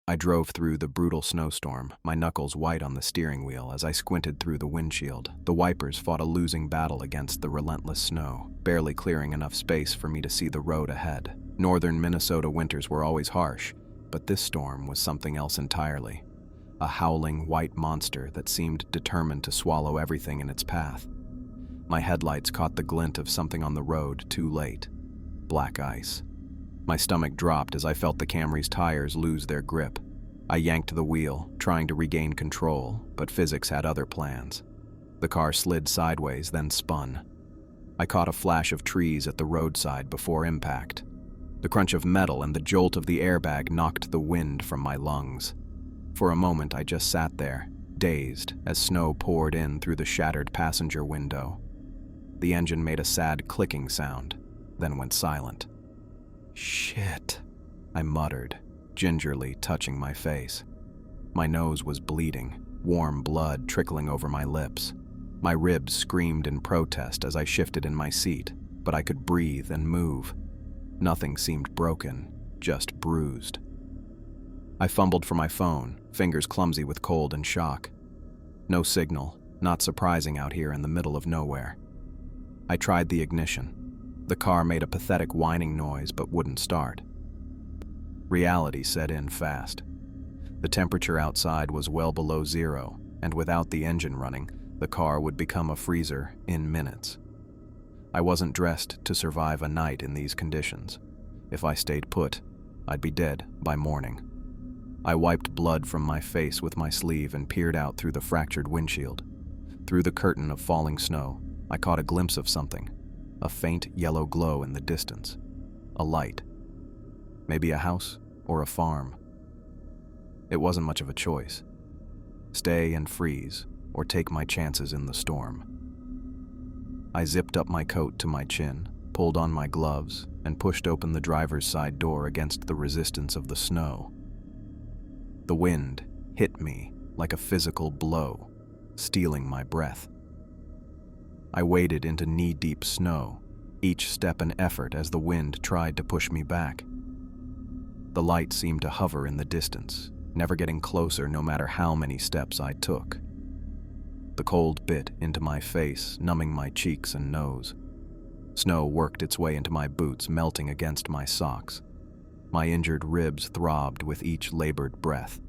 I drove through the brutal snowstorm, my knuckles white on the steering wheel as I squinted through the windshield. The wipers fought a losing battle against the relentless snow, barely clearing enough space for me to see the road ahead. Northern Minnesota winters were always harsh, but this storm was something else entirely. A howling white monster that seemed determined to swallow everything in its path. My headlights caught the glint of something on the road too late. Black ice. My stomach dropped as I felt the Camry's tires lose their grip. I yanked the wheel, trying to regain control, but physics had other plans. The car slid sideways, then spun. I caught a flash of trees at the roadside before impact. The crunch of metal and the jolt of the airbag knocked the wind from my lungs. For a moment, I just sat there, dazed, as snow poured in through the shattered passenger window. The engine made a sad clicking sound, then went silent. "Shit," I muttered, gingerly touching my face. My nose was bleeding, warm blood trickling over my lips. My ribs screamed in protest as I shifted in my seat, but I could breathe and move. Nothing seemed broken, just bruised. I fumbled for my phone, fingers clumsy with cold and shock. No signal, not surprising out here in the middle of nowhere. I tried the ignition. The car made a pathetic whining noise but wouldn't start. Reality set in fast. The temperature outside was well below zero, and without the engine running, the car would become a freezer in minutes. I wasn't dressed to survive a night in these conditions. If I stayed put, I'd be dead by morning. I wiped blood from my face with my sleeve and peered out through the fractured windshield. Through the curtain of falling snow, I caught a glimpse of something. A faint yellow glow in the distance. A light. Maybe a house or a farm. It wasn't much of a choice. Stay and freeze, or take my chances in the storm. I zipped up my coat to my chin, pulled on my gloves, and pushed open the driver's side door against the resistance of the snow. The wind hit me like a physical blow, stealing my breath. I waded into knee-deep snow, each step an effort as the wind tried to push me back. The light seemed to hover in the distance, never getting closer no matter how many steps I took. The cold bit into my face, numbing my cheeks and nose. Snow worked its way into my boots, melting against my socks. My injured ribs throbbed with each labored breath.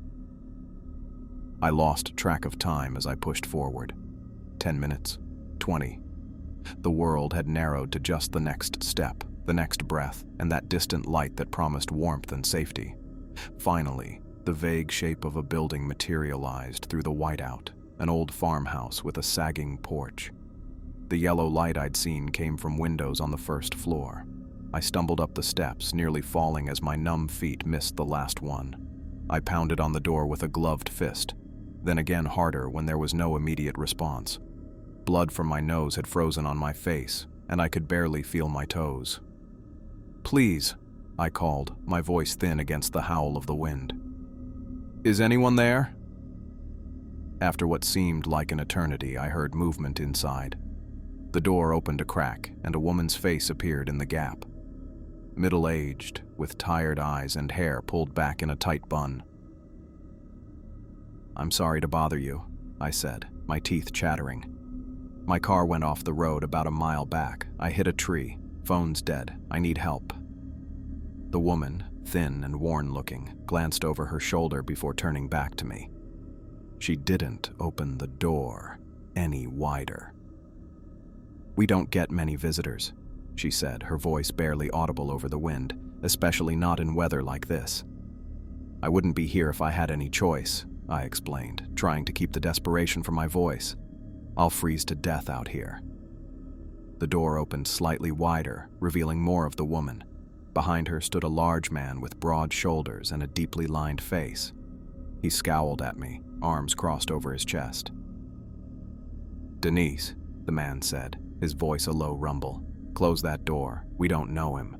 I lost track of time as I pushed forward. 10 minutes. 20. The world had narrowed to just the next step, the next breath, and that distant light that promised warmth and safety. Finally, the vague shape of a building materialized through the whiteout, an old farmhouse with a sagging porch. The yellow light I'd seen came from windows on the first floor. I stumbled up the steps, nearly falling as my numb feet missed the last one. I pounded on the door with a gloved fist, then again harder when there was no immediate response. Blood from my nose had frozen on my face, and I could barely feel my toes. "Please," I called, my voice thin against the howl of the wind. "Is anyone there?" After what seemed like an eternity, I heard movement inside. The door opened a crack, and a woman's face appeared in the gap. Middle-aged, with tired eyes and hair pulled back in a tight bun. "I'm sorry to bother you," I said, my teeth chattering. "My car went off the road about a mile back. I hit a tree. Phone's dead. I need help." The woman, thin and worn-looking, glanced over her shoulder before turning back to me. She didn't open the door any wider. "We don't get many visitors," she said, her voice barely audible over the wind, especially not in weather like this. "I wouldn't be here if I had any choice," I explained, trying to keep the desperation from my voice. "I'll freeze to death out here." The door opened slightly wider, revealing more of the woman. Behind her stood a large man with broad shoulders and a deeply lined face. He scowled at me, arms crossed over his chest. "Denise," the man said, his voice a low rumble. "Close that door. We don't know him."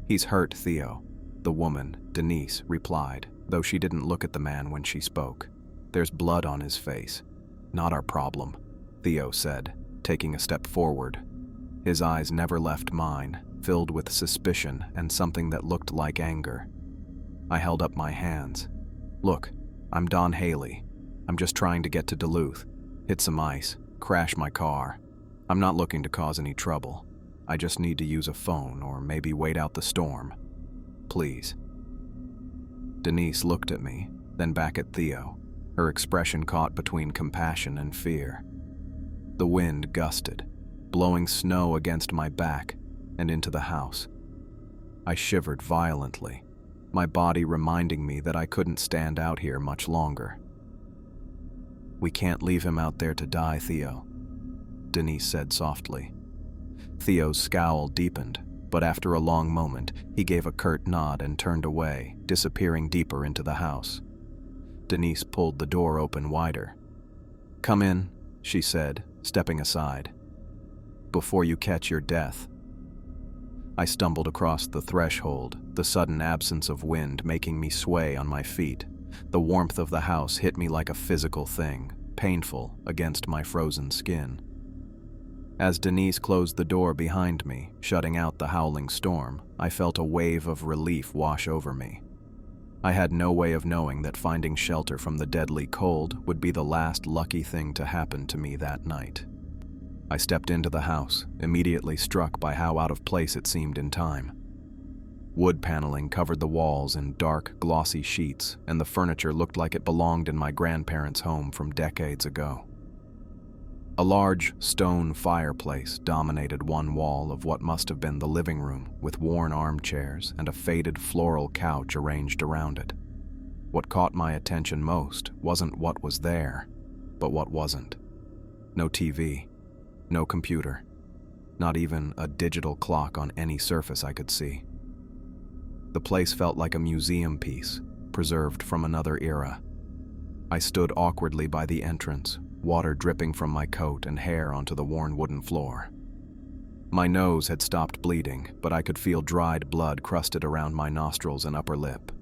"He's hurt, Theo," the woman, Denise, replied, though she didn't look at the man when she spoke. "There's blood on his face." "Not our problem," Theo said, taking a step forward. His eyes never left mine, filled with suspicion and something that looked like anger. I held up my hands. Look, I'm Don Haley. I'm just trying to get to Duluth, hit some ice, crash my car. I'm not looking to cause any trouble. I just need to use a phone or maybe wait out the storm. Please." Denise looked at me, then back at Theo, her expression caught between compassion and fear. The wind gusted, blowing snow against my back and into the house. I shivered violently, my body reminding me that I couldn't stand out here much longer. "We can't leave him out there to die, Theo," Denise said softly. Theo's scowl deepened, but after a long moment, he gave a curt nod and turned away, disappearing deeper into the house. Denise pulled the door open wider. "Come in," she said, stepping aside. "Before you catch your death." I stumbled across the threshold, the sudden absence of wind making me sway on my feet. The warmth of the house hit me like a physical thing, painful against my frozen skin. As Denise closed the door behind me, shutting out the howling storm, I felt a wave of relief wash over me. I had no way of knowing that finding shelter from the deadly cold would be the last lucky thing to happen to me that night. I stepped into the house, immediately struck by how out of place it seemed in time. Wood paneling covered the walls in dark, glossy sheets, and the furniture looked like it belonged in my grandparents' home from decades ago. A large stone fireplace dominated one wall of what must have been the living room, with worn armchairs and a faded floral couch arranged around it. What caught my attention most wasn't what was there, but what wasn't. No TV, no computer, not even a digital clock on any surface I could see. The place felt like a museum piece, preserved from another era. I stood awkwardly by the entrance, water dripping from my coat and hair onto the worn wooden floor. My nose had stopped bleeding, but I could feel dried blood crusted around my nostrils and upper lip.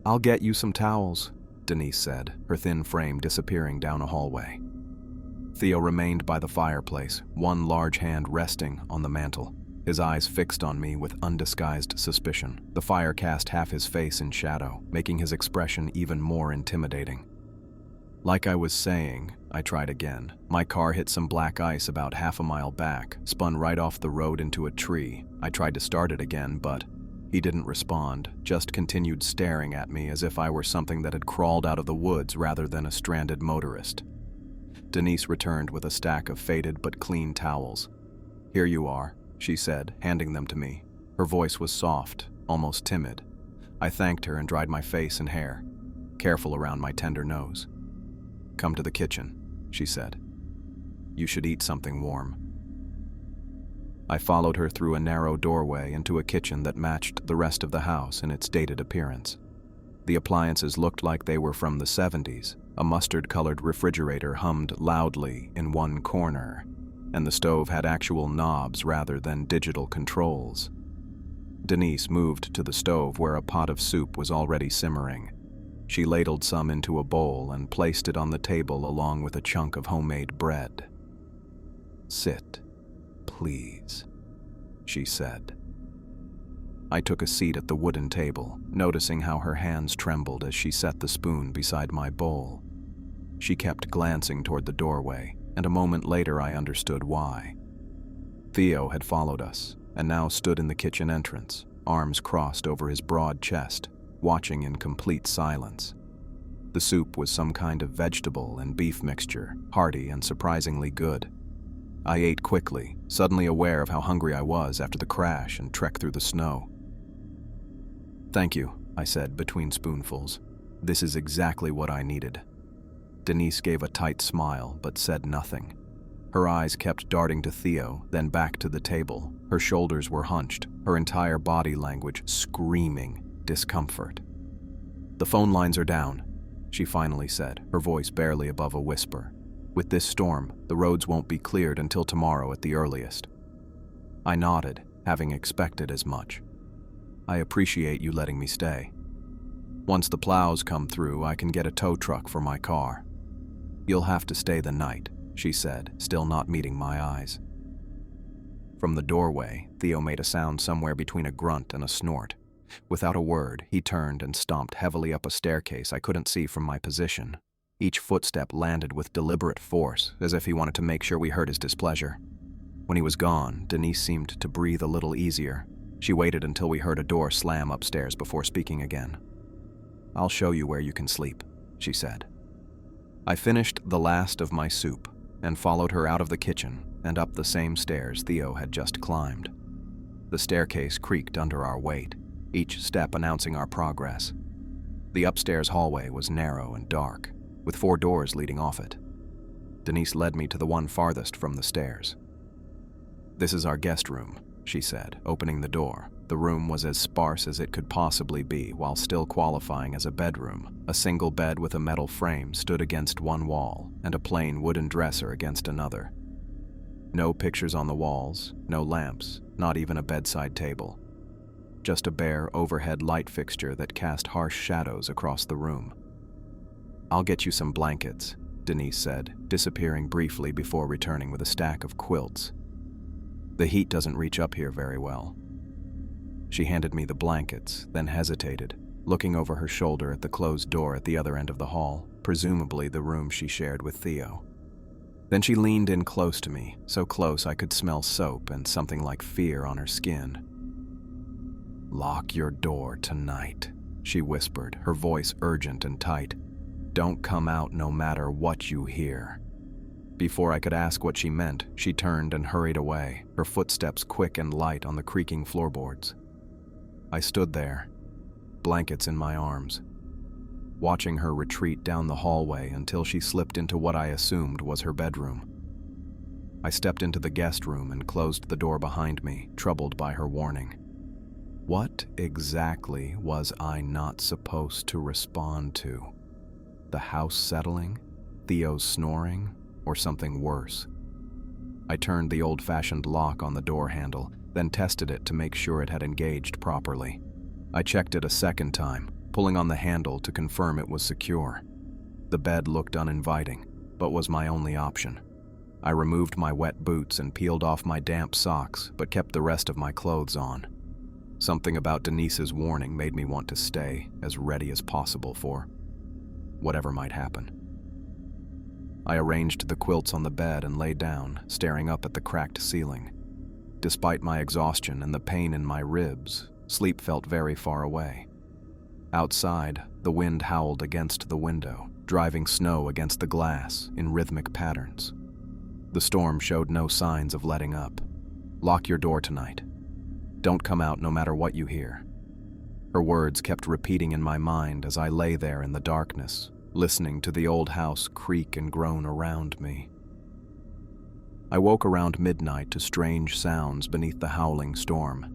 "I'll get you some towels," Denise said, her thin frame disappearing down a hallway. Theo remained by the fireplace, one large hand resting on the mantel, his eyes fixed on me with undisguised suspicion. The fire cast half his face in shadow, making his expression even more intimidating. "Like I was saying," I tried again. "My car hit some black ice about half a mile back, spun right off the road into a tree. I tried to start it again, but..." He didn't respond, just continued staring at me as if I were something that had crawled out of the woods rather than a stranded motorist. Denise returned with a stack of faded but clean towels. "Here you are," she said, handing them to me. Her voice was soft, almost timid. I thanked her and dried my face and hair, careful around my tender nose. "Come to the kitchen," she said. "You should eat something warm." I followed her through a narrow doorway into a kitchen that matched the rest of the house in its dated appearance. The appliances looked like they were from the 70s. A mustard-colored refrigerator hummed loudly in one corner, and the stove had actual knobs rather than digital controls. Denise moved to the stove where a pot of soup was already simmering. She ladled some into a bowl and placed it on the table along with a chunk of homemade bread. "Sit, please," she said. I took a seat at the wooden table, noticing how her hands trembled as she set the spoon beside my bowl. She kept glancing toward the doorway, and a moment later I understood why. Theo had followed us, and now stood in the kitchen entrance, arms crossed over his broad chest, watching in complete silence. The soup was some kind of vegetable and beef mixture, hearty and surprisingly good. I ate quickly, suddenly aware of how hungry I was after the crash and trek through the snow. "Thank you," I said between spoonfuls. "This is exactly what I needed." Denise gave a tight smile, but said nothing. Her eyes kept darting to Theo, then back to the table. Her shoulders were hunched, her entire body language screaming discomfort. "The phone lines are down," she finally said, her voice barely above a whisper. "With this storm, the roads won't be cleared until tomorrow at the earliest." I nodded, having expected as much. "I appreciate you letting me stay. Once the plows come through, I can get a tow truck for my car." "You'll have to stay the night," she said, still not meeting my eyes. From the doorway, Theo made a sound somewhere between a grunt and a snort. Without a word, he turned and stomped heavily up a staircase I couldn't see from my position. Each footstep landed with deliberate force, as if he wanted to make sure we heard his displeasure. When he was gone, Denise seemed to breathe a little easier. She waited until we heard a door slam upstairs before speaking again. "I'll show you where you can sleep," she said. I finished the last of my soup and followed her out of the kitchen and up the same stairs Theo had just climbed. The staircase creaked under our weight, each step announcing our progress. The upstairs hallway was narrow and dark, with 4 doors leading off it. Denise led me to the one farthest from the stairs. "This is our guest room," she said, opening the door. The room was as sparse as it could possibly be, while still qualifying as a bedroom. A single bed with a metal frame stood against one wall, and a plain wooden dresser against another. No pictures on the walls, no lamps, not even a bedside table. Just a bare overhead light fixture that cast harsh shadows across the room. "I'll get you some blankets," Denise said, disappearing briefly before returning with a stack of quilts. "The heat doesn't reach up here very well." She handed me the blankets, then hesitated, looking over her shoulder at the closed door at the other end of the hall, presumably the room she shared with Theo. Then she leaned in close to me, so close I could smell soap and something like fear on her skin. "Lock your door tonight," she whispered, her voice urgent and tight. "Don't come out no matter what you hear." Before I could ask what she meant, she turned and hurried away, her footsteps quick and light on the creaking floorboards. I stood there, blankets in my arms, watching her retreat down the hallway until she slipped into what I assumed was her bedroom. I stepped into the guest room and closed the door behind me, troubled by her warning. What exactly was I not supposed to respond to? The house settling? Theo's snoring? Or something worse? I turned the old-fashioned lock on the door handle, then tested it to make sure it had engaged properly. I checked it a second time, pulling on the handle to confirm it was secure. The bed looked uninviting, but was my only option. I removed my wet boots and peeled off my damp socks, but kept the rest of my clothes on. Something about Denise's warning made me want to stay as ready as possible for whatever might happen. I arranged the quilts on the bed and lay down, staring up at the cracked ceiling. Despite my exhaustion and the pain in my ribs, sleep felt very far away. Outside, the wind howled against the window, driving snow against the glass in rhythmic patterns. The storm showed no signs of letting up. "Lock your door tonight. Don't come out no matter what you hear." Her words kept repeating in my mind as I lay there in the darkness, listening to the old house creak and groan around me. I woke around midnight to strange sounds beneath the howling storm.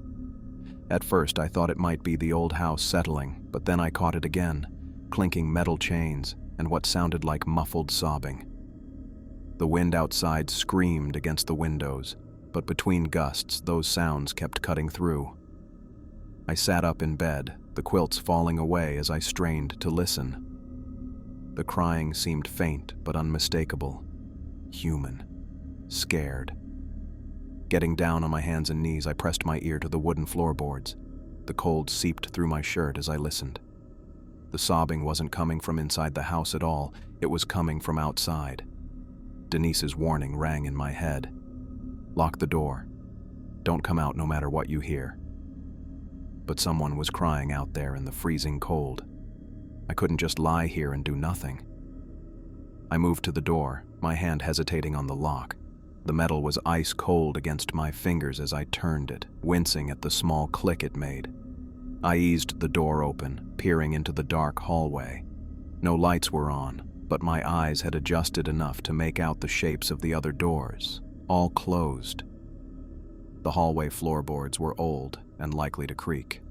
At first I thought it might be the old house settling, but then I caught it again, clinking metal chains and what sounded like muffled sobbing. The wind outside screamed against the windows, but between gusts those sounds kept cutting through. I sat up in bed, the quilts falling away as I strained to listen. The crying seemed faint but unmistakable, human, scared. Getting down on my hands and knees, I pressed my ear to the wooden floorboards. The cold seeped through my shirt as I listened. The sobbing wasn't coming from inside the house at all, it was coming from outside. Denise's warning rang in my head. "Lock the door. Don't come out no matter what you hear." But someone was crying out there in the freezing cold. I couldn't just lie here and do nothing. I moved to the door, my hand hesitating on the lock. The metal was ice cold against my fingers as I turned it, wincing at the small click it made. I eased the door open, peering into the dark hallway. No lights were on, but my eyes had adjusted enough to make out the shapes of the other doors, all closed. The hallway floorboards were old and likely to creak.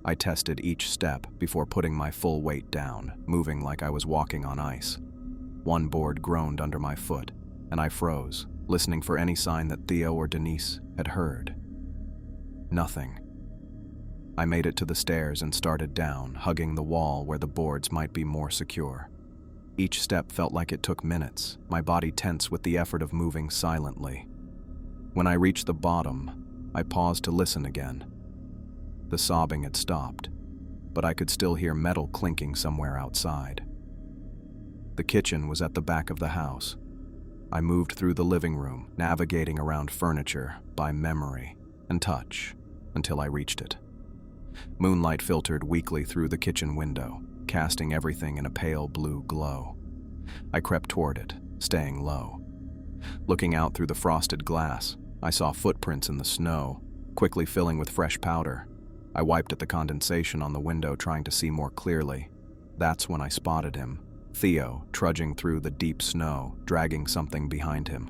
I tested each step before putting my full weight down, moving like I was walking on ice. One board groaned under my foot, and I froze, listening for any sign that Theo or Denise had heard. Nothing. I made it to the stairs and started down, hugging the wall where the boards might be more secure. Each step felt like it took minutes, my body tense with the effort of moving silently. When I reached the bottom, I paused to listen again. The sobbing had stopped, but I could still hear metal clinking somewhere outside. The kitchen was at the back of the house. I moved through the living room, navigating around furniture by memory and touch until I reached it. Moonlight filtered weakly through the kitchen window, casting everything in a pale blue glow. I crept toward it, staying low. Looking out through the frosted glass, I saw footprints in the snow, quickly filling with fresh powder. I wiped at the condensation on the window, trying to see more clearly. That's when I spotted him, Theo, trudging through the deep snow, dragging something behind him.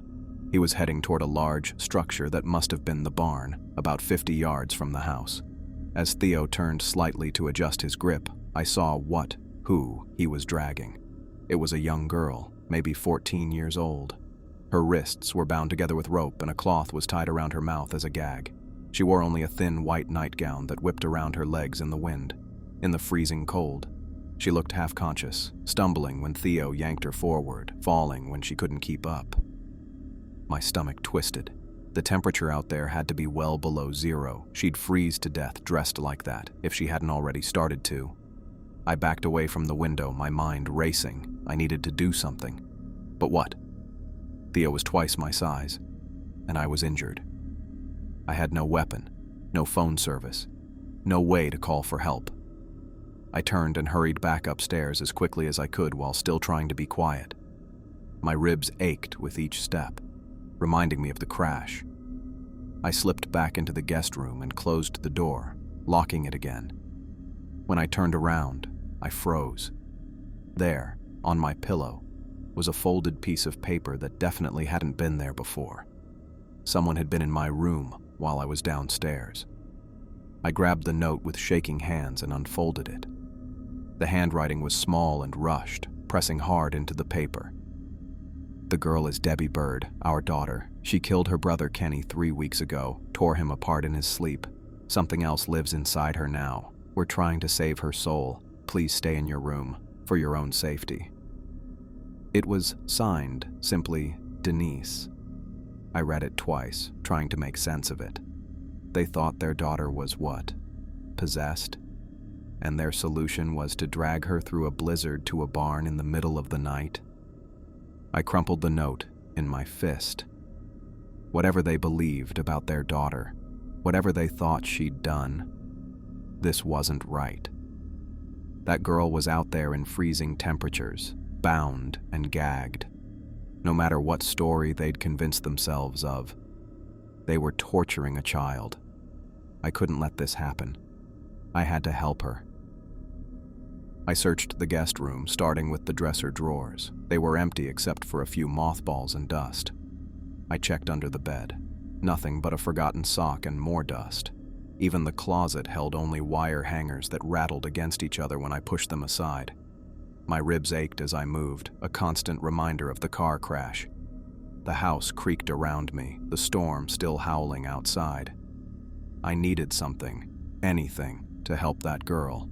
He was heading toward a large structure that must have been the barn, about 50 yards from the house. As Theo turned slightly to adjust his grip, I saw who he was dragging. It was a young girl, maybe 14 years old. Her wrists were bound together with rope and a cloth was tied around her mouth as a gag. She wore only a thin white nightgown that whipped around her legs in the wind. In the freezing cold, she looked half-conscious, stumbling when Theo yanked her forward, falling when she couldn't keep up. My stomach twisted. The temperature out there had to be well below zero. She'd freeze to death dressed like that, if she hadn't already started to. I backed away from the window, my mind racing. I needed to do something. But what? Theo was twice my size, and I was injured. I had no weapon, no phone service, no way to call for help. I turned and hurried back upstairs as quickly as I could while still trying to be quiet. My ribs ached with each step, reminding me of the crash. I slipped back into the guest room and closed the door, locking it again. When I turned around, I froze. There, on my pillow, was a folded piece of paper that definitely hadn't been there before. Someone had been in my room while I was downstairs. I grabbed the note with shaking hands and unfolded it. The handwriting was small and rushed, pressing hard into the paper. The girl is Debbie Bird, our daughter. She killed her brother Kenny 3 weeks ago, tore him apart in his sleep. Something else lives inside her now. We're trying to save her soul. Please stay in your room, for your own safety. It was signed simply Denise. I read it twice, trying to make sense of it. They thought their daughter was what? Possessed? And their solution was to drag her through a blizzard to a barn in the middle of the night? I crumpled the note in my fist. Whatever they believed about their daughter, whatever they thought she'd done, this wasn't right. That girl was out there in freezing temperatures, bound and gagged. No matter what story they'd convinced themselves of, they were torturing a child. I couldn't let this happen. I had to help her. I searched the guest room, starting with the dresser drawers. They were empty except for a few mothballs and dust. I checked under the bed. Nothing but a forgotten sock and more dust. Even the closet held only wire hangers that rattled against each other when I pushed them aside. My ribs ached as I moved, a constant reminder of the car crash. The house creaked around me, the storm still howling outside. I needed something, anything, to help that girl.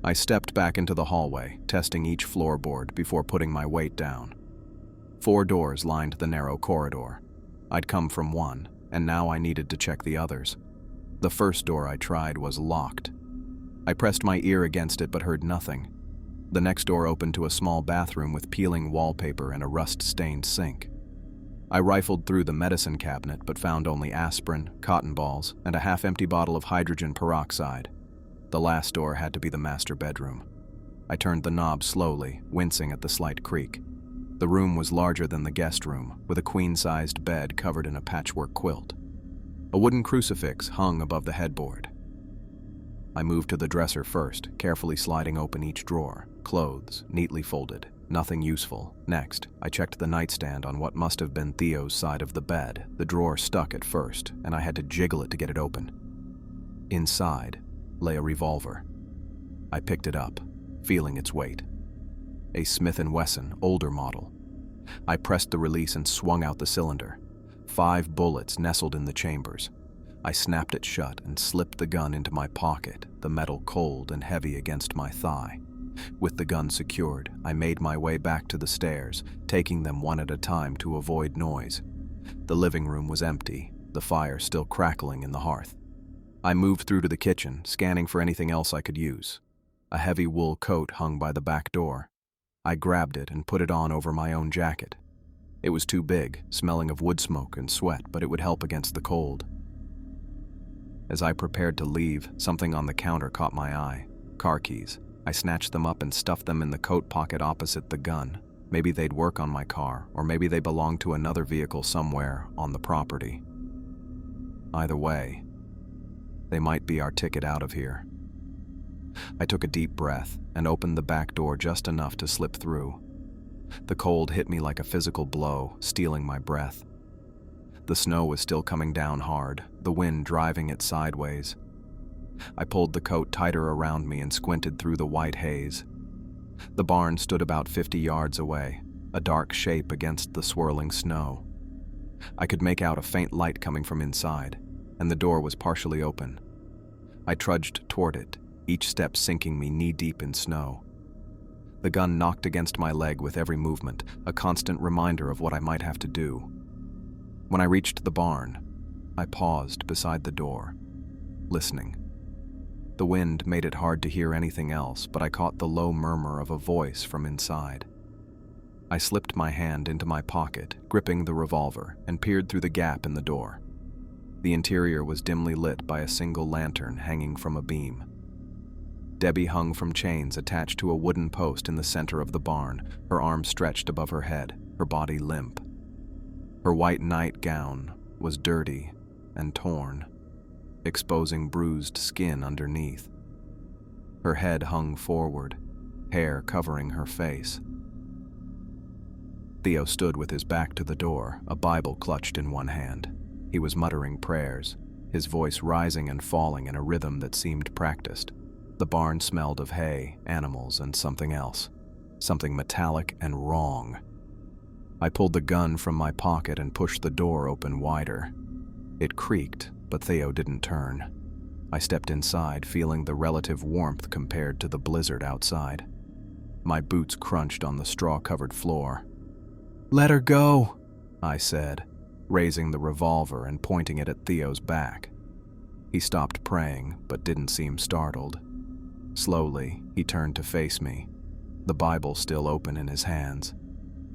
I stepped back into the hallway, testing each floorboard before putting my weight down. 4 doors lined the narrow corridor. I'd come from one, and now I needed to check the others. The first door I tried was locked. I pressed my ear against it but heard nothing. The next door opened to a small bathroom with peeling wallpaper and a rust-stained sink. I rifled through the medicine cabinet but found only aspirin, cotton balls, and a half-empty bottle of hydrogen peroxide. The last door had to be the master bedroom. I turned the knob slowly, wincing at the slight creak. The room was larger than the guest room, with a queen-sized bed covered in a patchwork quilt. A wooden crucifix hung above the headboard. I moved to the dresser first, carefully sliding open each drawer. Clothes, neatly folded. Nothing useful. Next, I checked the nightstand on what must have been Theo's side of the bed. The drawer stuck at first, and I had to jiggle it to get it open. Inside lay a revolver. I picked it up, feeling its weight. A Smith & Wesson, older model. I pressed the release and swung out the cylinder. 5 bullets nestled in the chambers. I snapped it shut and slipped the gun into my pocket, the metal cold and heavy against my thigh. With the gun secured, I made my way back to the stairs, taking them one at a time to avoid noise. The living room was empty, the fire still crackling in the hearth. I moved through to the kitchen, scanning for anything else I could use. A heavy wool coat hung by the back door. I grabbed it and put it on over my own jacket. It was too big, smelling of wood smoke and sweat, but it would help against the cold. As I prepared to leave, something on the counter caught my eye. Car keys. I snatched them up and stuffed them in the coat pocket opposite the gun. Maybe they'd work on my car, or maybe they belonged to another vehicle somewhere on the property. Either way, they might be our ticket out of here. I took a deep breath and opened the back door just enough to slip through. The cold hit me like a physical blow, stealing my breath. The snow was still coming down hard, the wind driving it sideways. I pulled the coat tighter around me and squinted through the white haze. The barn stood about 50 yards away, a dark shape against the swirling snow. I could make out a faint light coming from inside, and the door was partially open. I trudged toward it, each step sinking me knee-deep in snow. The gun knocked against my leg with every movement, a constant reminder of what I might have to do. When I reached the barn, I paused beside the door, listening. The wind made it hard to hear anything else, but I caught the low murmur of a voice from inside. I slipped my hand into my pocket, gripping the revolver, and peered through the gap in the door. The interior was dimly lit by a single lantern hanging from a beam. Debbie hung from chains attached to a wooden post in the center of the barn, her arms stretched above her head, her body limp. Her white nightgown was dirty and torn, exposing bruised skin underneath. Her head hung forward, hair covering her face. Theo stood with his back to the door, a Bible clutched in one hand. He was muttering prayers, his voice rising and falling in a rhythm that seemed practiced. The barn smelled of hay, animals, and something else. Something metallic and wrong. I pulled the gun from my pocket and pushed the door open wider. It creaked, but Theo didn't turn. I stepped inside, feeling the relative warmth compared to the blizzard outside. My boots crunched on the straw-covered floor. "Let her go," I said, raising the revolver and pointing it at Theo's back. He stopped praying, but didn't seem startled. Slowly, he turned to face me, the Bible still open in his hands.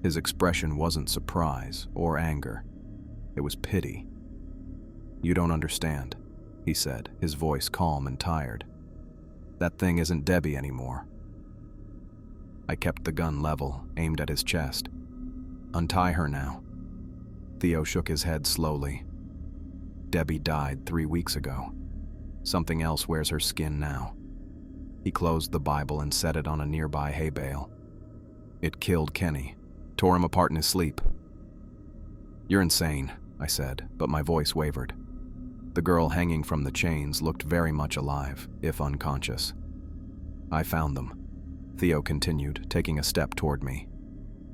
His expression wasn't surprise or anger. It was pity. "You don't understand," he said, his voice calm and tired. "That thing isn't Debbie anymore." I kept the gun level, aimed at his chest. "Untie her now." Theo shook his head slowly. "Debbie died 3 weeks ago. Something else wears her skin now." He closed the Bible and set it on a nearby hay bale. "It killed Kenny, tore him apart in his sleep." "You're insane," I said, but my voice wavered. The girl hanging from the chains looked very much alive, if unconscious. "I found them," Theo continued, taking a step toward me.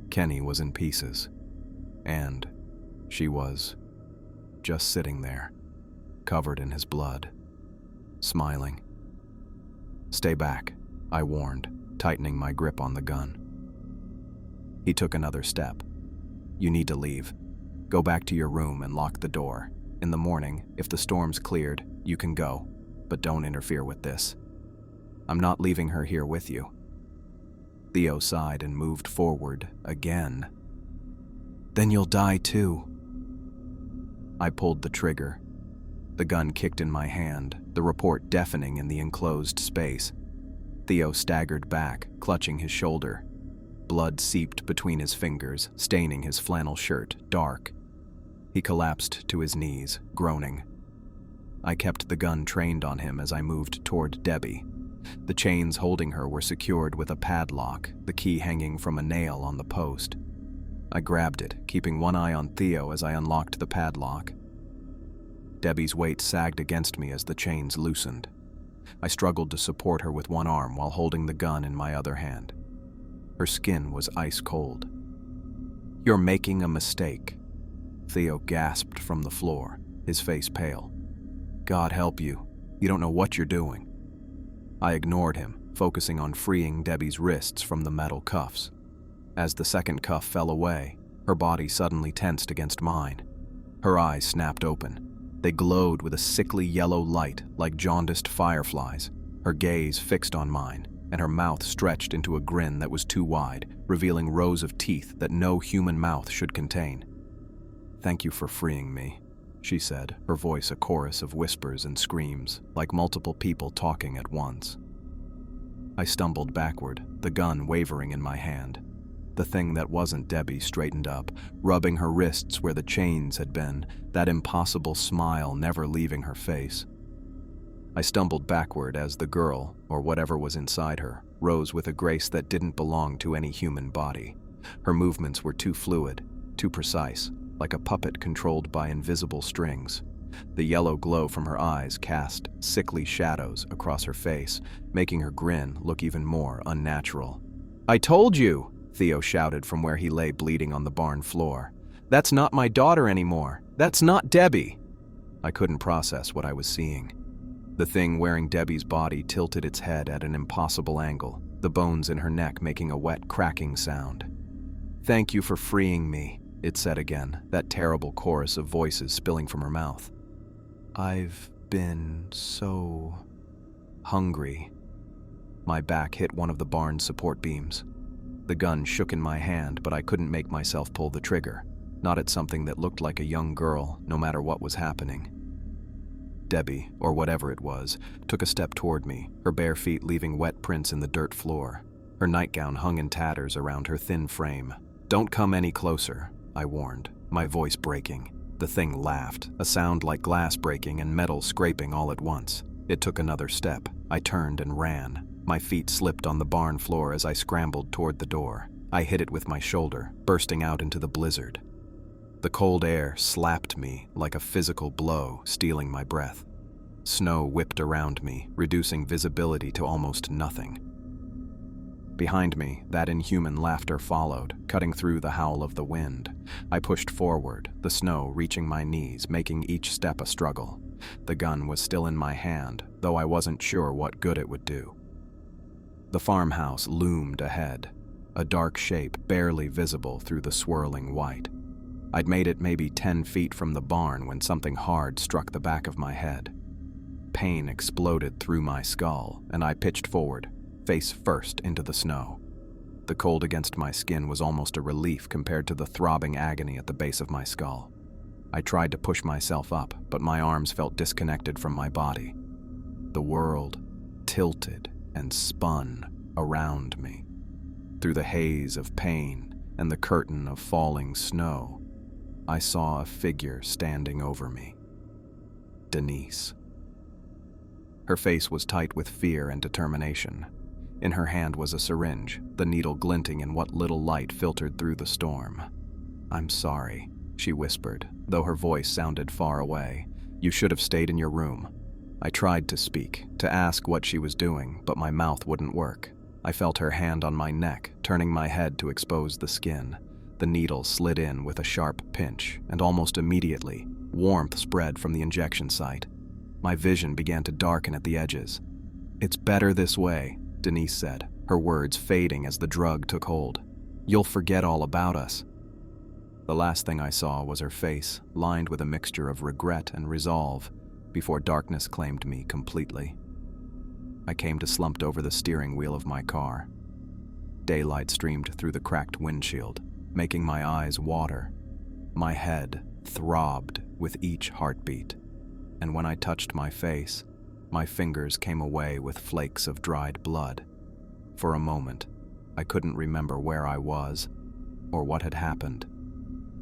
"Kenny was in pieces, and she was just sitting there, covered in his blood, smiling." "Stay back," I warned, tightening my grip on the gun. He took another step. "You need to leave. Go back to your room and lock the door. In the morning, if the storm's cleared, you can go, but don't interfere with this. I'm not leaving her here with you." Theo sighed and moved forward again. "Then you'll die too." I pulled the trigger. The gun kicked in my hand, the report deafening in the enclosed space. Theo staggered back, clutching his shoulder. Blood seeped between his fingers, staining his flannel shirt dark. He collapsed to his knees, groaning. I kept the gun trained on him as I moved toward Debbie. The chains holding her were secured with a padlock, the key hanging from a nail on the post. I grabbed it, keeping one eye on Theo as I unlocked the padlock. Debbie's weight sagged against me as the chains loosened. I struggled to support her with one arm while holding the gun in my other hand. Her skin was ice cold. "You're making a mistake," Theo gasped from the floor, his face pale. "God help you. You don't know what you're doing." I ignored him, focusing on freeing Debbie's wrists from the metal cuffs. As the second cuff fell away, her body suddenly tensed against mine. Her eyes snapped open. They glowed with a sickly yellow light like jaundiced fireflies, her gaze fixed on mine, and her mouth stretched into a grin that was too wide, revealing rows of teeth that no human mouth should contain. "Thank you for freeing me," she said, her voice a chorus of whispers and screams, like multiple people talking at once. I stumbled backward, the gun wavering in my hand. The thing that wasn't Debbie straightened up, rubbing her wrists where the chains had been, that impossible smile never leaving her face. I stumbled backward as the girl, or whatever was inside her, rose with a grace that didn't belong to any human body. Her movements were too fluid, too precise, like a puppet controlled by invisible strings. The yellow glow from her eyes cast sickly shadows across her face, making her grin look even more unnatural. "I told you!" Theo shouted from where he lay bleeding on the barn floor. "That's not my daughter anymore. That's not Debbie." I couldn't process what I was seeing. The thing wearing Debbie's body tilted its head at an impossible angle, the bones in her neck making a wet, cracking sound. "Thank you for freeing me," it said again, that terrible chorus of voices spilling from her mouth. "I've been so hungry." My back hit one of the barn's support beams. The gun shook in my hand, but I couldn't make myself pull the trigger, not at something that looked like a young girl, no matter what was happening. Debbie, or whatever it was, took a step toward me, her bare feet leaving wet prints in the dirt floor. Her nightgown hung in tatters around her thin frame. "Don't come any closer," I warned, my voice breaking. The thing laughed, a sound like glass breaking and metal scraping all at once. It took another step. I turned and ran. My feet slipped on the barn floor as I scrambled toward the door. I hit it with my shoulder, bursting out into the blizzard. The cold air slapped me like a physical blow, stealing my breath. Snow whipped around me, reducing visibility to almost nothing. Behind me, that inhuman laughter followed, cutting through the howl of the wind. I pushed forward, the snow reaching my knees, making each step a struggle. The gun was still in my hand, though I wasn't sure what good it would do. The farmhouse loomed ahead, a dark shape barely visible through the swirling white. I'd made it maybe 10 feet from the barn when something hard struck the back of my head. Pain exploded through my skull, and I pitched forward, face first into the snow. The cold against my skin was almost a relief compared to the throbbing agony at the base of my skull. I tried to push myself up, but my arms felt disconnected from my body. The world tilted and spun around me. Through the haze of pain and the curtain of falling snow, I saw a figure standing over me. Denise. Her face was tight with fear and determination. In her hand was a syringe, the needle glinting in what little light filtered through the storm. "I'm sorry," she whispered, though her voice sounded far away. "You should have stayed in your room." I tried to speak, to ask what she was doing, but my mouth wouldn't work. I felt her hand on my neck, turning my head to expose the skin. The needle slid in with a sharp pinch, and almost immediately, warmth spread from the injection site. My vision began to darken at the edges. "It's better this way," Denise said, her words fading as the drug took hold. "You'll forget all about us." The last thing I saw was her face, lined with a mixture of regret and resolve, before darkness claimed me completely. I came to slumped over the steering wheel of my car. Daylight streamed through the cracked windshield, making my eyes water. My head throbbed with each heartbeat, and when I touched my face, my fingers came away with flakes of dried blood. For a moment, I couldn't remember where I was or what had happened.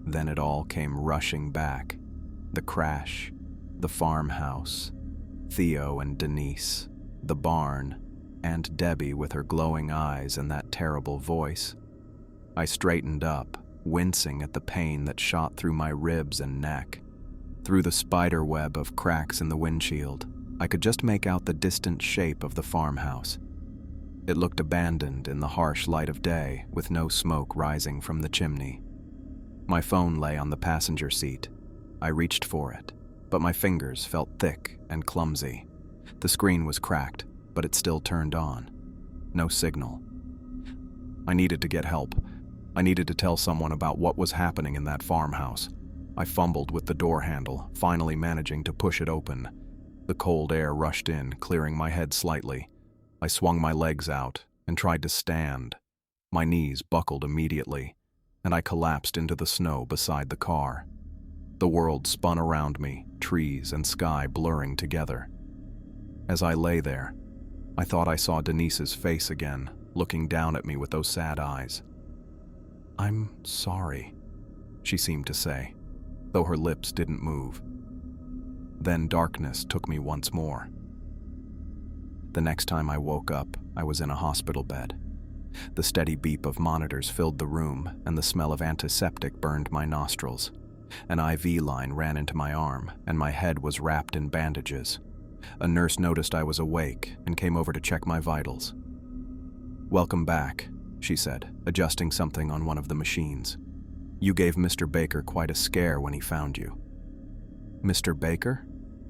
Then it all came rushing back. The crash, the farmhouse, Theo and Denise, the barn, and Debbie with her glowing eyes and that terrible voice. I straightened up, wincing at the pain that shot through my ribs and neck. Through the spider web of cracks in the windshield, I could just make out the distant shape of the farmhouse. It looked abandoned in the harsh light of day, with no smoke rising from the chimney. My phone lay on the passenger seat. I reached for it, but my fingers felt thick and clumsy. The screen was cracked, but it still turned on. No signal. I needed to get help. I needed to tell someone about what was happening in that farmhouse. I fumbled with the door handle, finally managing to push it open. The cold air rushed in, clearing my head slightly. I swung my legs out and tried to stand. My knees buckled immediately, and I collapsed into the snow beside the car. The world spun around me, trees and sky blurring together. As I lay there, I thought I saw Denise's face again, looking down at me with those sad eyes. "I'm sorry," she seemed to say, though her lips didn't move. Then darkness took me once more. The next time I woke up, I was in a hospital bed. The steady beep of monitors filled the room, and the smell of antiseptic burned my nostrils. An IV line ran into my arm, and my head was wrapped in bandages. A nurse noticed I was awake and came over to check my vitals. "Welcome back," she said, adjusting something on one of the machines. "You gave Mr. Baker quite a scare when he found you." "Mr. Baker?"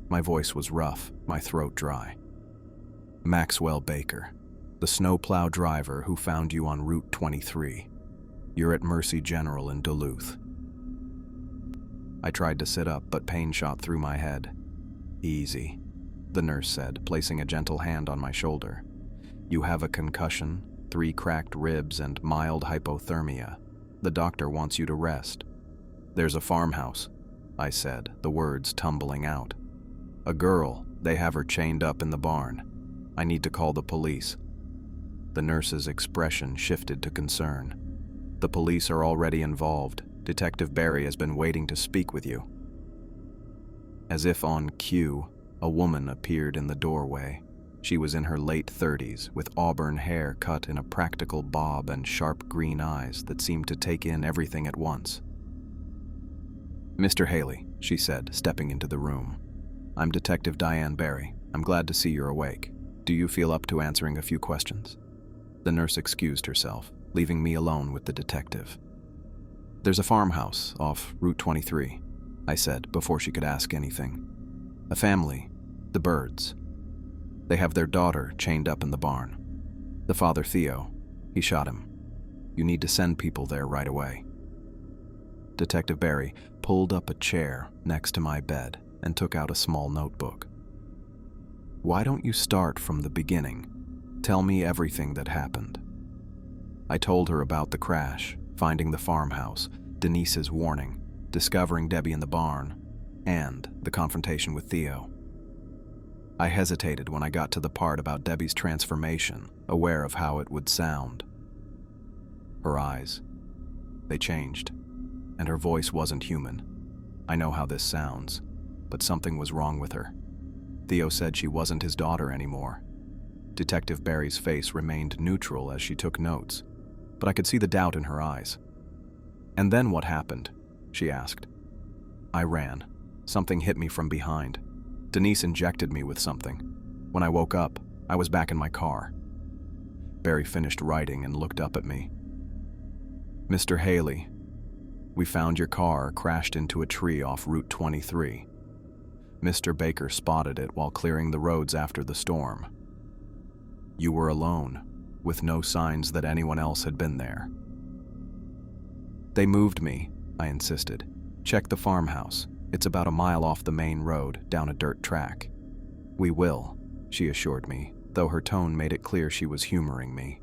My voice was rough, my throat dry. "Maxwell Baker, the snowplow driver who found you on Route 23. You're at Mercy General in Duluth." I tried to sit up, but pain shot through my head. "Easy," the nurse said, placing a gentle hand on my shoulder. "You have a concussion, 3 cracked ribs, and mild hypothermia. The doctor wants you to rest." "There's a farmhouse," I said, the words tumbling out. "A girl, they have her chained up in the barn. I need to call the police." The nurse's expression shifted to concern. "The police are already involved. Detective Barry has been waiting to speak with you." As if on cue, a woman appeared in the doorway. She was in her late 30s, with auburn hair cut in a practical bob and sharp green eyes that seemed to take in everything at once. "Mr. Haley," she said, stepping into the room. "I'm Detective Diane Barry. I'm glad to see you're awake. Do you feel up to answering a few questions?" The nurse excused herself, leaving me alone with the detective. "There's a farmhouse off Route 23, I said before she could ask anything. "A family, the Birds. They have their daughter chained up in the barn. The father, Theo, he shot him. You need to send people there right away." Detective Barry pulled up a chair next to my bed and took out a small notebook. "Why don't you start from the beginning? Tell me everything that happened." I told her about the crash, finding the farmhouse, Denise's warning, discovering Debbie in the barn, and the confrontation with Theo. I hesitated when I got to the part about Debbie's transformation, aware of how it would sound. Her eyes, they changed, and her voice wasn't human. I know how this sounds, but something was wrong with her. Theo said she wasn't his daughter anymore. Detective Barry's face remained neutral as she took notes, but I could see the doubt in her eyes. "And then what happened?" she asked. I ran. Something hit me from behind. Denise injected me with something. When I woke up, I was back in my car. Barry finished writing and looked up at me. "Mr. Haley, we found your car crashed into a tree off Route 23. Mr. Baker spotted it while clearing the roads after the storm. You were alone, with no signs that anyone else had been there." "They moved me," I insisted. "Check the farmhouse. It's about a mile off the main road, down a dirt track." "We will," she assured me, though her tone made it clear she was humoring me.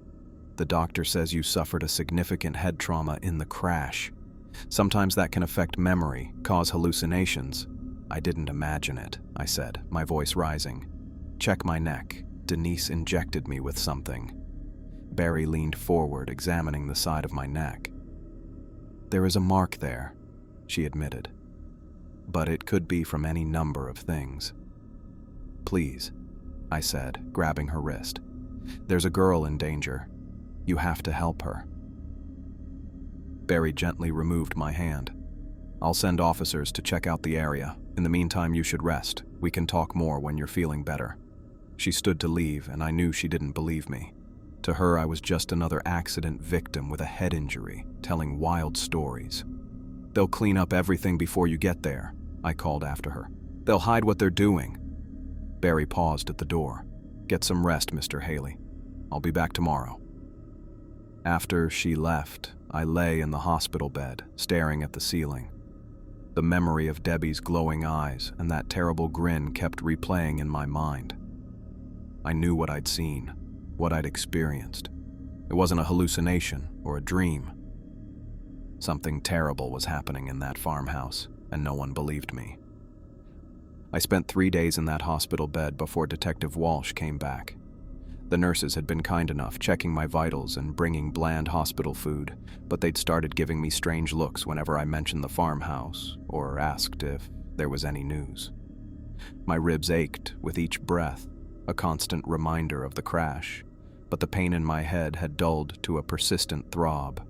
"The doctor says you suffered a significant head trauma in the crash. Sometimes that can affect memory, cause hallucinations." "I didn't imagine it," I said, my voice rising. "Check my neck. Denise injected me with something." Barry leaned forward, examining the side of my neck. "There is a mark there," she admitted. "But it could be from any number of things." "Please," I said, grabbing her wrist. "There's a girl in danger. You have to help her." Barry gently removed my hand. "I'll send officers to check out the area. In the meantime, you should rest. We can talk more when you're feeling better." She stood to leave, and I knew she didn't believe me. To her, I was just another accident victim with a head injury, telling wild stories. "They'll clean up everything before you get there," I called after her. "They'll hide what they're doing." Barry paused at the door. "Get some rest, Mr. Haley. I'll be back tomorrow." After she left, I lay in the hospital bed, staring at the ceiling. The memory of Debbie's glowing eyes and that terrible grin kept replaying in my mind. I knew what I'd seen, what I'd experienced. It wasn't a hallucination or a dream. Something terrible was happening in that farmhouse, and no one believed me. I spent 3 days in that hospital bed before Detective Walsh came back. The nurses had been kind enough, checking my vitals and bringing bland hospital food, but they'd started giving me strange looks whenever I mentioned the farmhouse or asked if there was any news. My ribs ached with each breath, a constant reminder of the crash, but the pain in my head had dulled to a persistent throb.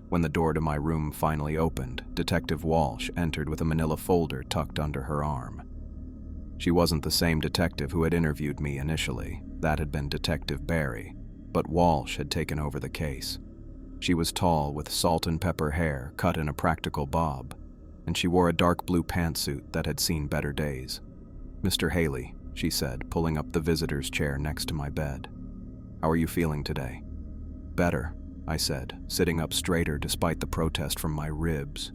When the door to my room finally opened, Detective Walsh entered with a manila folder tucked under her arm. She wasn't the same detective who had interviewed me initially. That had been Detective Barry, but Walsh had taken over the case. She was tall with salt and pepper hair cut in a practical bob, and she wore a dark blue pantsuit that had seen better days. "Mr. Haley," she said, pulling up the visitor's chair next to my bed. "How are you feeling today?" "Better," I said, sitting up straighter despite the protest from my ribs.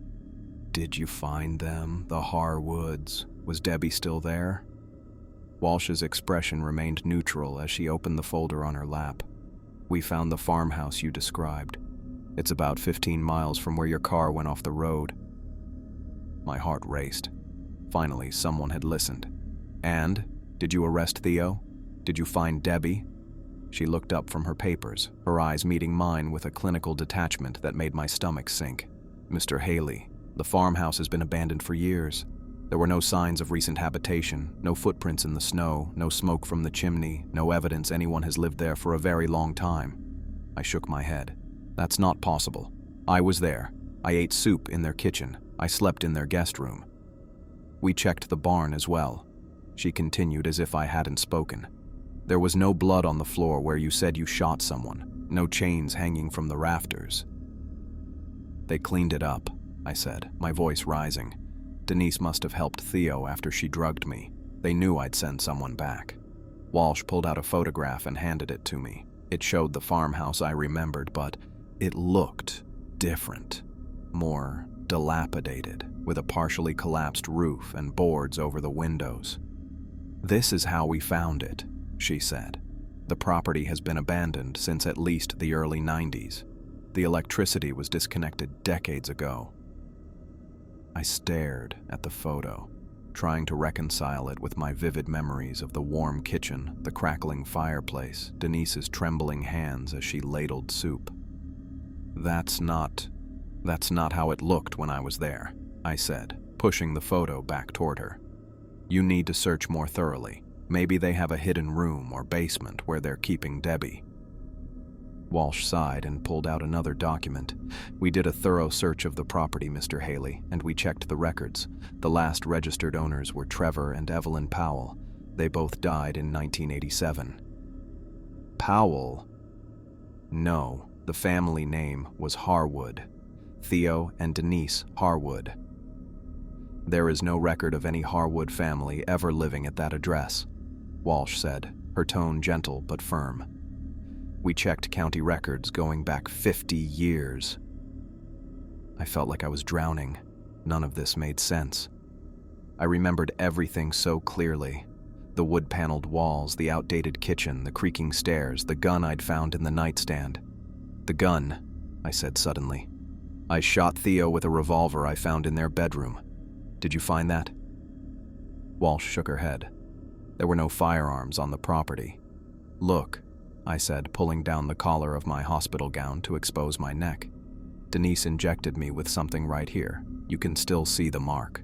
"Did you find them, the Harwoods? Was Debbie still there?" Walsh's expression remained neutral as she opened the folder on her lap. "We found the farmhouse you described. It's about 15 miles from where your car went off the road." My heart raced. Finally, someone had listened. "And? Did you arrest Theo? Did you find Debbie?" She looked up from her papers, her eyes meeting mine with a clinical detachment that made my stomach sink. "Mr. Haley, the farmhouse has been abandoned for years. There were no signs of recent habitation, no footprints in the snow, no smoke from the chimney, no evidence anyone has lived there for a very long time." I shook my head. "That's not possible. I was there. I ate soup in their kitchen. I slept in their guest room. We checked the barn as well." She continued as if I hadn't spoken. "There was no blood on the floor where you said you shot someone, no chains hanging from the rafters." "They cleaned it up," I said, my voice rising. "Denise must have helped Theo after she drugged me. They knew I'd send someone back." Walsh pulled out a photograph and handed it to me. It showed the farmhouse I remembered, but it looked different, more dilapidated, with a partially collapsed roof and boards over the windows. "This is how we found it," she said. "The property has been abandoned since at least the early 90s. The electricity was disconnected decades ago." I stared at the photo, trying to reconcile it with my vivid memories of the warm kitchen, the crackling fireplace, Denise's trembling hands as she ladled soup. That's not how it looked when I was there," I said, pushing the photo back toward her. "You need to search more thoroughly. Maybe they have a hidden room or basement where they're keeping Debbie." Walsh sighed and pulled out another document. "We did a thorough search of the property, Mr. Haley, and we checked the records. The last registered owners were Trevor and Evelyn Powell. They both died in 1987. "Powell?" "No, the family name was Harwood. Theo and Denise Harwood. There is no record of any Harwood family ever living at that address," Walsh said, her tone gentle but firm. "We checked county records going back 50 years. I felt like I was drowning. None of this made sense. I remembered everything so clearly. The wood-paneled walls, the outdated kitchen, the creaking stairs, the gun I'd found in the nightstand. "The gun," I said suddenly. "I shot Theo with a revolver I found in their bedroom. Did you find that?" Walsh shook her head. "There were no firearms on the property." "Look," I said, pulling down the collar of my hospital gown to expose my neck. "Denise injected me with something right here. You can still see the mark."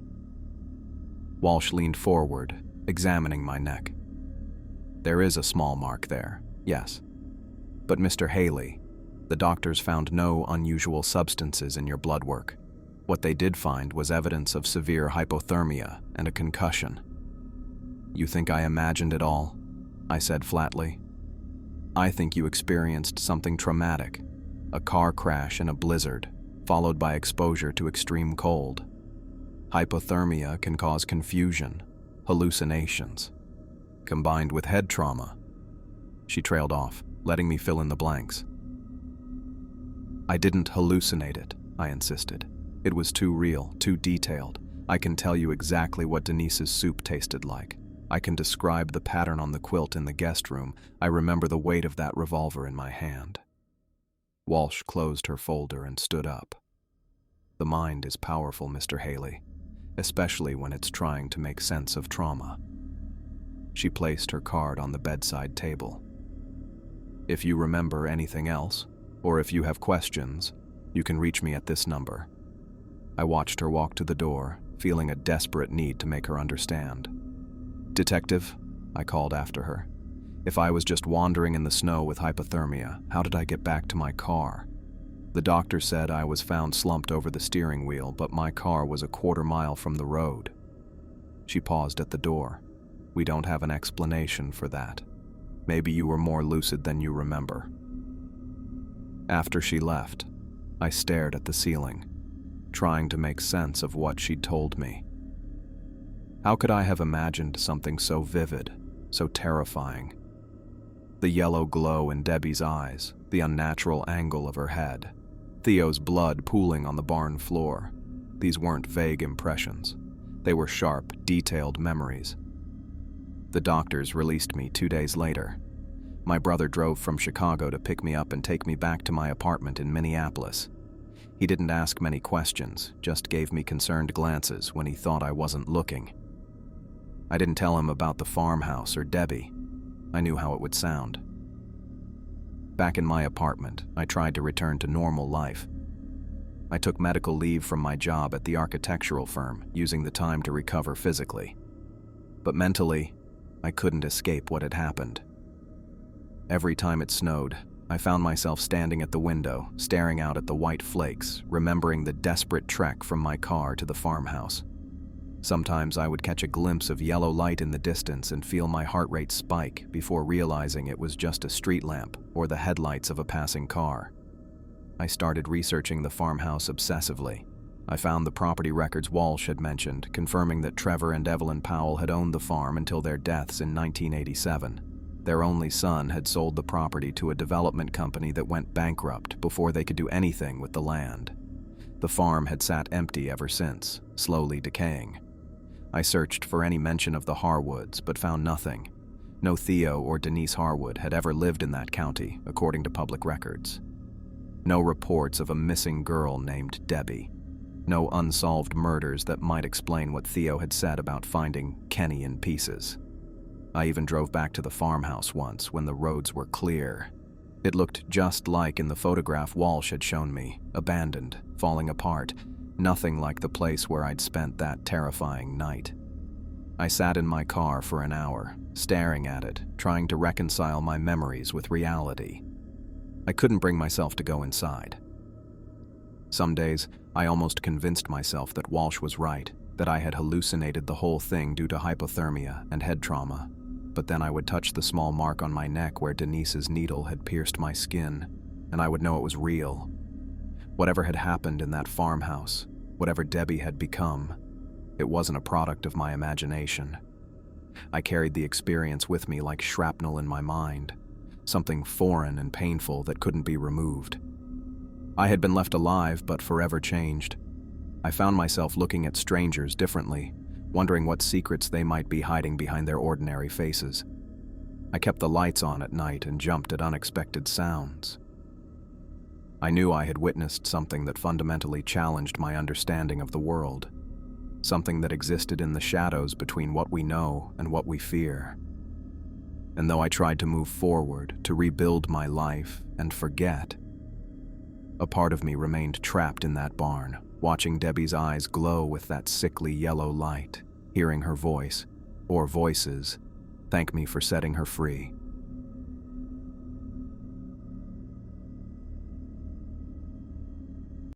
Walsh leaned forward, examining my neck. "There is a small mark there, yes. But Mr. Haley, the doctors found no unusual substances in your blood work. What they did find was evidence of severe hypothermia and a concussion." "You think I imagined it all?" I said flatly. "I think you experienced something traumatic, a car crash in a blizzard, followed by exposure to extreme cold. Hypothermia can cause confusion, hallucinations, combined with head trauma." She trailed off, letting me fill in the blanks. "I didn't hallucinate it," I insisted. It was too real, too detailed. I can tell you exactly what Denise's soup tasted like. I can describe the pattern on the quilt in the guest room. I remember the weight of that revolver in my hand. Walsh closed her folder and stood up. The mind is powerful, Mr. Haley, especially when it's trying to make sense of trauma. She placed her card on the bedside table. If you remember anything else, or if you have questions, you can reach me at this number. I watched her walk to the door, feeling a desperate need to make her understand. Detective, I called after her. If I was just wandering in the snow with hypothermia, how did I get back to my car? The doctor said I was found slumped over the steering wheel, but my car was a quarter-mile from the road. She paused at the door. We don't have an explanation for that. Maybe you were more lucid than you remember. After she left, I stared at the ceiling, trying to make sense of what she'd told me. How could I have imagined something so vivid, so terrifying? The yellow glow in Debbie's eyes, the unnatural angle of her head, Theo's blood pooling on the barn floor. These weren't vague impressions. They were sharp, detailed memories. The doctors released me 2 days later. My brother drove from Chicago to pick me up and take me back to my apartment in Minneapolis. He didn't ask many questions, just gave me concerned glances when he thought I wasn't looking. I didn't tell him about the farmhouse or Debbie. I knew how it would sound. Back in my apartment, I tried to return to normal life. I took medical leave from my job at the architectural firm, using the time to recover physically. But mentally, I couldn't escape what had happened. Every time it snowed, I found myself standing at the window, staring out at the white flakes, remembering the desperate trek from my car to the farmhouse. Sometimes I would catch a glimpse of yellow light in the distance and feel my heart rate spike before realizing it was just a street lamp or the headlights of a passing car. I started researching the farmhouse obsessively. I found the property records Walsh had mentioned, confirming that Trevor and Evelyn Powell had owned the farm until their deaths in 1987. Their only son had sold the property to a development company that went bankrupt before they could do anything with the land. The farm had sat empty ever since, slowly decaying. I searched for any mention of the Harwoods, but found nothing. No Theo or Denise Harwood had ever lived in that county, according to public records. No reports of a missing girl named Debbie. No unsolved murders that might explain what Theo had said about finding Kenny in pieces. I even drove back to the farmhouse once when the roads were clear. It looked just like in the photograph Walsh had shown me, abandoned, falling apart. Nothing like the place where I'd spent that terrifying night. I sat in my car for an hour, staring at it, trying to reconcile my memories with reality. I couldn't bring myself to go inside. Some days, I almost convinced myself that Walsh was right, that I had hallucinated the whole thing due to hypothermia and head trauma. But then I would touch the small mark on my neck where Denise's needle had pierced my skin, and I would know it was real. Whatever had happened in that farmhouse, whatever Debbie had become, it wasn't a product of my imagination. I carried the experience with me like shrapnel in my mind, something foreign and painful that couldn't be removed. I had been left alive, but forever changed. I found myself looking at strangers differently, wondering what secrets they might be hiding behind their ordinary faces. I kept the lights on at night and jumped at unexpected sounds. I knew I had witnessed something that fundamentally challenged my understanding of the world, something that existed in the shadows between what we know and what we fear. And though I tried to move forward, to rebuild my life and forget, a part of me remained trapped in that barn, watching Debbie's eyes glow with that sickly yellow light, hearing her voice, or voices, thank me for setting her free.